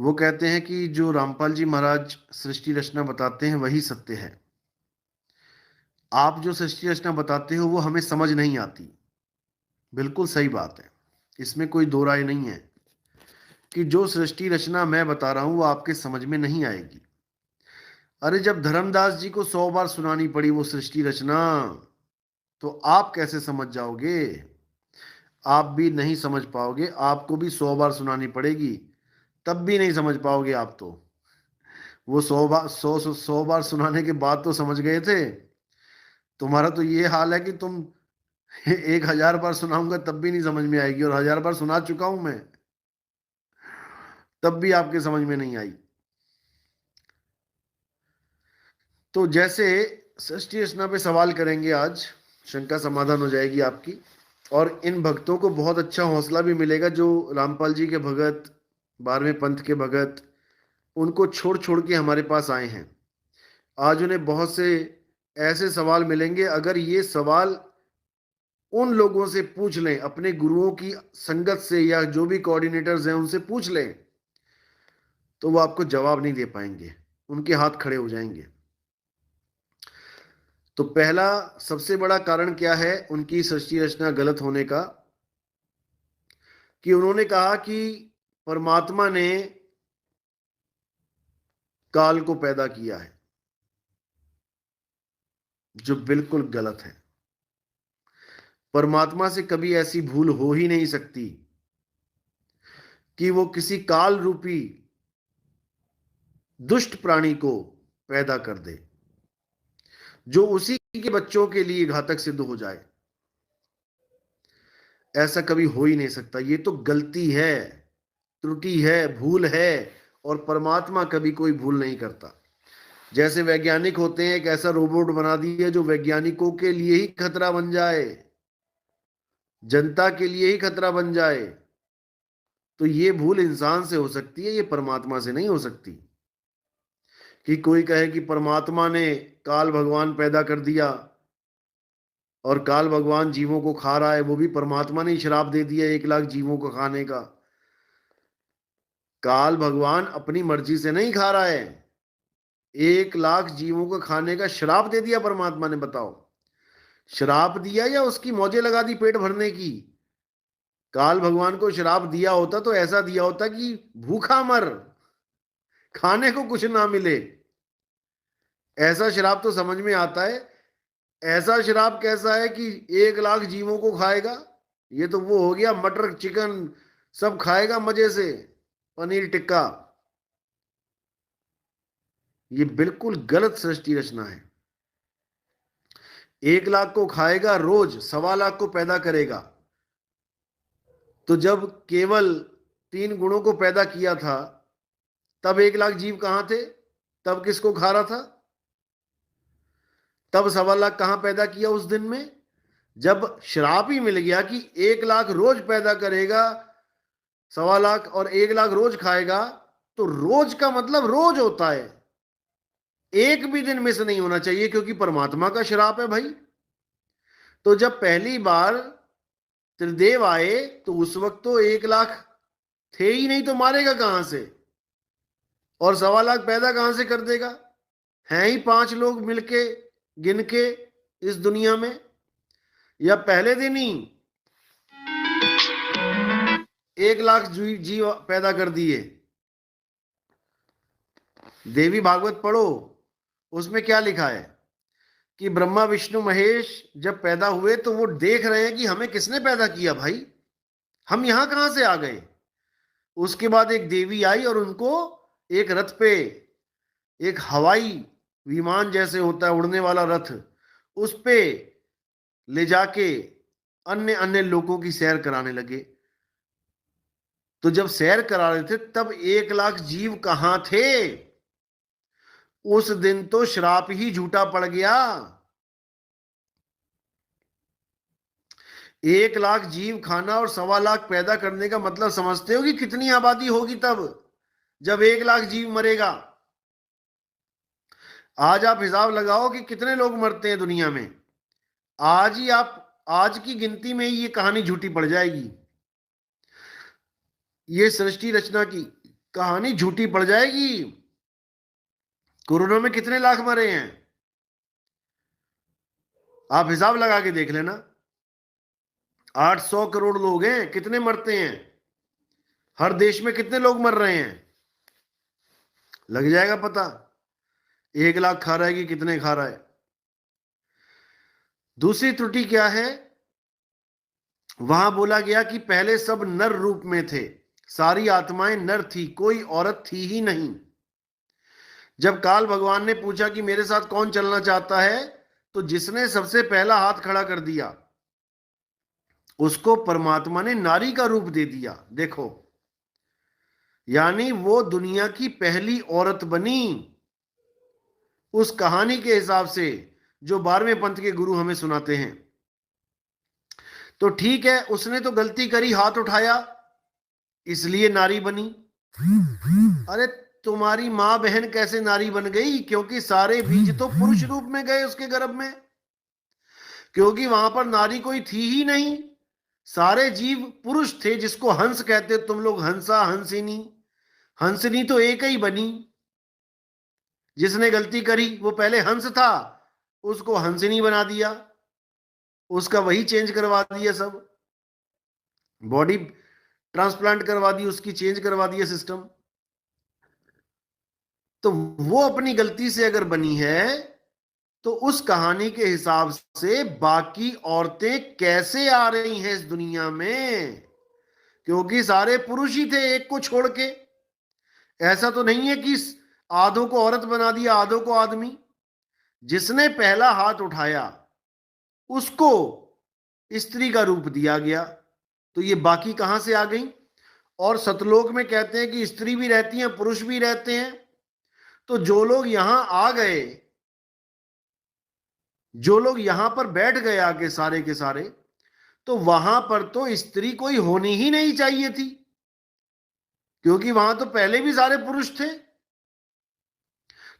वो कहते हैं कि जो रामपाल जी महाराज सृष्टि रचना बताते हैं वही सत्य है। आप जो सृष्टि रचना बताते हो वो हमें समझ नहीं आती। बिल्कुल सही बात है, इसमें कोई दो राय नहीं है कि जो सृष्टि रचना मैं बता रहा हूं वो आपके समझ में नहीं आएगी। अरे जब धर्मदास जी को 100 बार सुनानी पड़ी वो सृष्टि रचना, तो आप कैसे समझ जाओगे? आप भी नहीं समझ पाओगे, आपको भी 100 बार सुनानी पड़ेगी, तब भी नहीं समझ पाओगे आप तो। वो 100 बार सुनाने के बाद तो समझ गए थे। तुम्हारा तो ये हाल है कि तुम 1000 बार सुनाऊंगा तब भी नहीं समझ में आएगी, और 1000 बार सुना चुका हूं मैं, तब भी आपके समझ में नहीं आई। तो जैसे षष्ठी रचना पे सवाल करेंगे आज, शंका समाधान हो जाएगी आपकी, और इन भक्तों को बहुत अच्छा हौसला भी मिलेगा जो रामपाल जी के भगत, 12वें पंथ के भगत, उनको छोड़ छोड़ के हमारे पास आए हैं। आज उन्हें बहुत से ऐसे सवाल मिलेंगे, अगर ये सवाल उन लोगों से पूछ लें, अपने गुरुओं की संगत से या जो भी कोऑर्डिनेटर्स हैं उनसे पूछ लें, तो वो आपको जवाब नहीं दे पाएंगे, उनके हाथ खड़े हो जाएंगे। तो पहला सबसे बड़ा कारण क्या है उनकी सृष्टि रचना गलत होने का? कि उन्होंने कहा कि परमात्मा ने काल को पैदा किया है, जो बिल्कुल गलत है। परमात्मा से कभी ऐसी भूल हो ही नहीं सकती कि वो किसी काल रूपी दुष्ट प्राणी को पैदा कर दे जो उसी के बच्चों के लिए घातक सिद्ध हो जाए। ऐसा कभी हो ही नहीं सकता, ये तो गलती है, त्रुटि है, भूल है, और परमात्मा कभी कोई भूल नहीं करता। जैसे वैज्ञानिक होते हैं, एक ऐसा रोबोट बना दिया जो वैज्ञानिकों के लिए ही खतरा बन जाए, जनता के लिए ही खतरा बन जाए, तो ये भूल इंसान से हो सकती है, ये परमात्मा से नहीं हो सकती। कि कोई कहे कि परमात्मा ने काल भगवान पैदा कर दिया और काल भगवान जीवों को खा रहा है, वो भी परमात्मा ने श्राप दे दिया 1 लाख जीवों को खाने का। काल भगवान अपनी मर्जी से नहीं खा रहा है, 1 लाख जीवों को खाने का श्राप दे दिया परमात्मा ने। बताओ, श्राप दिया या उसकी मौजें लगा दी पेट भरने की? काल भगवान को श्राप दिया होता तो ऐसा दिया होता कि भूखा मर, खाने को कुछ ना मिले। ऐसा श्राप तो समझ में आता है। ऐसा श्राप कैसा है कि 1 लाख जीवों को खाएगा? ये तो वो हो गया मटर चिकन सब खाएगा मजे से, पनीर टिक्का। ये बिल्कुल गलत सृष्टि रचना है। 1 लाख को खाएगा रोज, 1.25 लाख को पैदा करेगा। तो जब केवल 3 गुणों को पैदा किया था तब 1 लाख जीव कहां थे? तब किसको खा रहा था? तब 1.25 लाख कहां पैदा किया उस दिन में? जब श्राप ही मिल गया कि 1 लाख रोज पैदा करेगा, 1.25 लाख और 1 लाख रोज खाएगा, तो रोज का मतलब रोज होता है, एक भी दिन मिस नहीं होना चाहिए, क्योंकि परमात्मा का श्राप है भाई। तो जब पहली बार त्रिदेव आए तो उस वक्त तो 1 लाख थे ही नहीं, तो मारेगा कहां से? और 1.25 लाख पैदा कहां से कर देगा? हैं ही 5 लोग मिलके गिन के इस दुनिया में, या पहले दिन ही 1 लाख जीव पैदा कर दिए? देवी भागवत पढ़ो, उसमें क्या लिखा है कि ब्रह्मा विष्णु महेश जब पैदा हुए तो वो देख रहे हैं कि हमें किसने पैदा किया भाई, हम यहां कहां से आ गए। उसके बाद एक देवी आई और उनको एक रथ पे, एक हवाई विमान जैसे होता है उड़ने वाला रथ, उस पे ले जाके अन्य अन्य लोगों की सैर कराने लगे। तो जब सैर करा रहे थे तब 1 लाख जीव कहां थे? उस दिन तो श्राप ही झूठा पड़ गया। 1 लाख जीव खाना और 1.25 लाख पैदा करने का मतलब समझते हो कि कितनी आबादी होगी तब, जब 1 लाख जीव मरेगा? आज आप हिसाब लगाओ कि कितने लोग मरते हैं दुनिया में। आज ही आप, आज की गिनती में ही ये कहानी झूठी पड़ जाएगी। ये सृष्टि रचना की कहानी झूठी पड़ जाएगी। कोरोना में कितने लाख मरे हैं, आप हिसाब लगा के देख लेना। 800 करोड़ लोग हैं, कितने मरते हैं, हर देश में कितने लोग मर रहे हैं, लग जाएगा पता। 1 लाख खा रहा है कि कितने खा रहा है। दूसरी त्रुटि क्या है, वहां बोला गया कि पहले सब नर रूप में थे, सारी आत्माएं नर थी, कोई औरत थी ही नहीं। जब काल भगवान ने पूछा कि मेरे साथ कौन चलना चाहता है, तो जिसने सबसे पहला हाथ खड़ा कर दिया उसको परमात्मा ने नारी का रूप दे दिया। देखो, यानी वो दुनिया की पहली औरत बनी, उस कहानी के हिसाब से जो 12वें पंथ के गुरु हमें सुनाते हैं। तो ठीक है, उसने तो गलती करी, हाथ उठाया, इसलिए नारी बनी। अरे तुम्हारी मां बहन कैसे नारी बन गई, क्योंकि सारे बीज तो पुरुष रूप में गए उसके गर्भ में, क्योंकि वहां पर नारी कोई थी ही नहीं, सारे जीव पुरुष थे, जिसको हंस कहते हो तुम लोग, हंसा हंसिनी। हंसनी तो एक ही बनी, जिसने गलती करी वो पहले हंस था, उसको हंसिनी बना दिया, उसका वही चेंज करवा दिया, सब बॉडी ट्रांसप्लांट करवा दी उसकी, चेंज करवा दिया सिस्टम। तो वो अपनी गलती से अगर बनी है, तो उस कहानी के हिसाब से बाकी औरतें कैसे आ रही हैं इस दुनिया में, क्योंकि सारे पुरुष ही थे एक को छोड़ के। ऐसा तो नहीं है कि आधों को औरत बना दिया आधों को आदमी। जिसने पहला हाथ उठाया उसको स्त्री का रूप दिया गया, तो ये बाकी कहां से आ गई। और सतलोक में कहते हैं कि स्त्री भी रहती हैं पुरुष भी रहते हैं। तो जो लोग यहां आ गए, जो लोग यहां पर बैठ गए आके सारे के सारे, तो वहां पर तो स्त्री कोई होनी ही नहीं चाहिए थी, क्योंकि वहां तो पहले भी सारे पुरुष थे।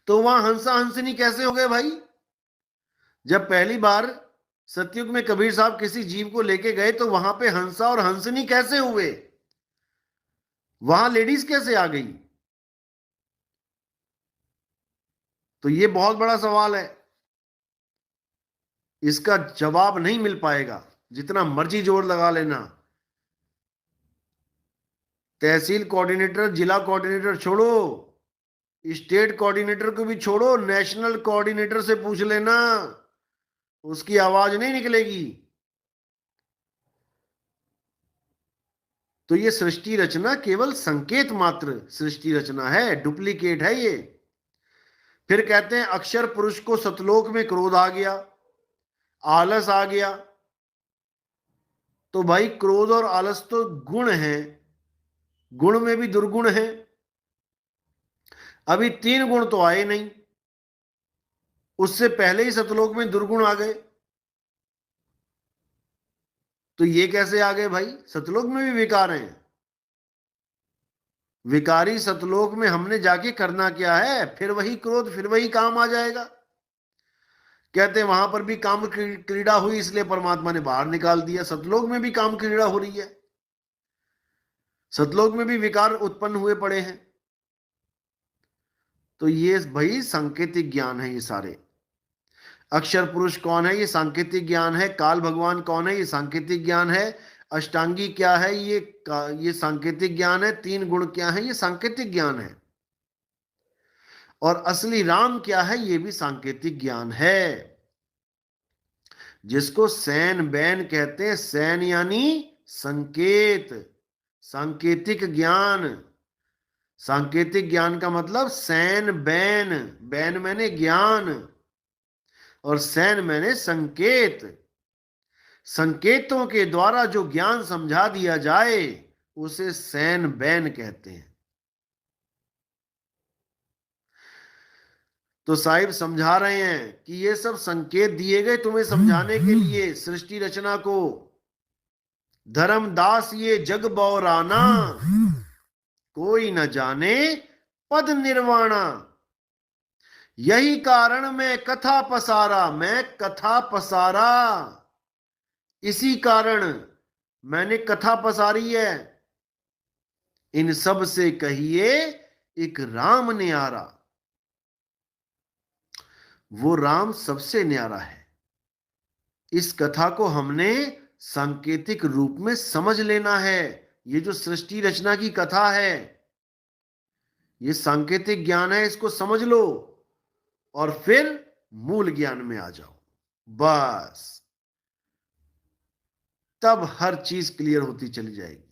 तो वहां हंसा हंसनी कैसे हो गए भाई। जब पहली बार सतयुग में कबीर साहब किसी जीव को लेके गए, तो वहां पे हंसा और हंसनी कैसे हुए, वहां लेडीज कैसे आ गई। तो ये बहुत बड़ा सवाल है, इसका जवाब नहीं मिल पाएगा, जितना मर्जी जोर लगा लेना। तहसील कोऑर्डिनेटर, जिला कोऑर्डिनेटर छोड़ो, स्टेट कोऑर्डिनेटर को भी छोड़ो, नेशनल कोऑर्डिनेटर से पूछ लेना, उसकी आवाज नहीं निकलेगी। तो ये सृष्टि रचना केवल संकेत मात्र सृष्टि रचना है, डुप्लीकेट है ये। फिर कहते हैं अक्षर पुरुष को सतलोक में क्रोध आ गया, आलस आ गया। तो भाई क्रोध और आलस तो गुण है, गुण में भी दुर्गुण है। अभी 3 गुण तो आए नहीं, उससे पहले ही सतलोक में दुर्गुण आ गए। तो ये कैसे आ गए भाई, सतलोक में भी विकार हैं। विकारी सतलोक में हमने जाके करना क्या है, फिर वही क्रोध, फिर वही काम आ जाएगा। कहते हैं वहां पर भी काम क्रीड़ा हुई, इसलिए परमात्मा ने बाहर निकाल दिया। सतलोक में भी काम क्रीड़ा हो रही है, सतलोक में भी विकार उत्पन्न हुए पड़े हैं। तो ये भाई सांकेतिक ज्ञान है ये सारे। अक्षर पुरुष कौन है, ये सांकेतिक ज्ञान है। काल भगवान कौन है, ये सांकेतिक ज्ञान है। अष्टांगी क्या है, ये सांकेतिक ज्ञान है। 3 गुण क्या है, ये सांकेतिक ज्ञान है। और असली राम क्या है, ये भी सांकेतिक ज्ञान है, जिसको सैन बैन कहते हैं। सैन यानी संकेत, सांकेतिक ज्ञान। सांकेतिक ज्ञान का मतलब सैन बैन, बैन मैंने ज्ञान और सैन मैंने संकेत। संकेतों के द्वारा जो ज्ञान समझा दिया जाए उसे सैन बैन कहते हैं। तो साहिब समझा रहे हैं कि ये सब संकेत दिए गए तुम्हें समझाने के लिए सृष्टि रचना को। धर्मदास ये जग बौराना, कोई न जाने पद निर्वाणा। यही कारण मैं कथा पसारा, मैं कथा पसारा, इसी कारण मैंने कथा पसारी है। इन सब से कहिए एक राम न्यारा। वो राम सबसे न्यारा है। इस कथा को हमने सांकेतिक रूप में समझ लेना है। ये जो सृष्टि रचना की कथा है, ये सांकेतिक ज्ञान है, इसको समझ लो और फिर मूल ज्ञान में आ जाओ। बस तब हर चीज क्लियर होती चली जाएगी।